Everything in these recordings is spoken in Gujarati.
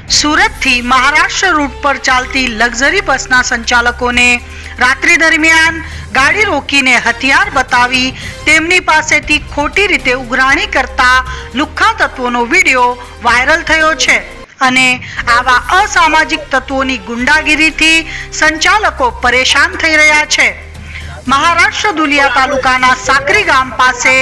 સુરતથી મહારાષ્ટ્ર રૂટ પર ચાલતી લક્ઝરી બસના સંચાલકોને રાત્રિ દરમિયાન ગાડી રોકીને હથિયાર બતાવી તેમની પાસેથી ખોટી રીતે ઉઘરાણી કરતા લુખ્ખા તત્વોનો વિડીયો વાયરલ થયો છે અને આવા અસામાજિક તત્વોની ગુંડાગીરીથી સંચાલકો પરેશાન થઈ રહ્યા છે। મહારાષ્ટ્ર દુલિયા તાલુકાના સાકરી ગામ પાસે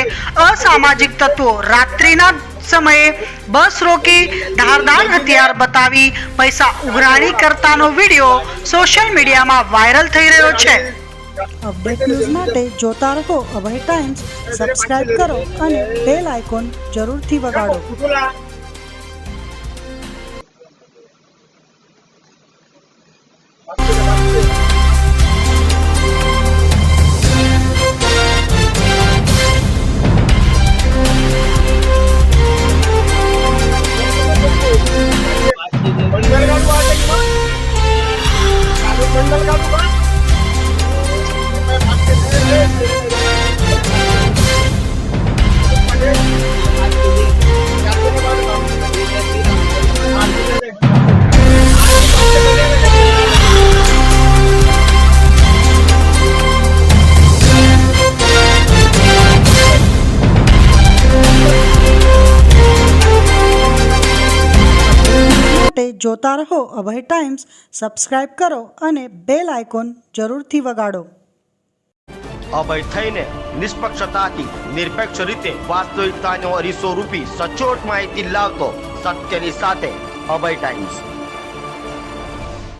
અસામાજિક તત્વો રાત્રિના સમયે બસ રોકી ધારદાર હથિયાર બતાવી પૈસા ઉઘરાણી કરતાનો વિડીયો સોશિયલ મીડિયામાં વાયરલ થઈ રહ્યો છે। અપડેટ ન્યૂઝ માટે જોતા રહો અભય ટાઈમ્સ, સબસ્ક્રાઇબ કરો અને બેલ આઇકોન જરૂરથી વગાડો। જોતા રહો અભય ટાઈમ્સ, સબસ્ક્રાઇબ કરો અને બેલ આઇકોન જરૂરથી વગાડો। અભય થઈને નિષ્પક્ષતાથી નિરપેક્ષ રીતે વાસ્તવિકતાનો અરીસો રૂપી સચોટ માહિતી લાવતો સત્યની સાથે અભય ટાઈમ્સ।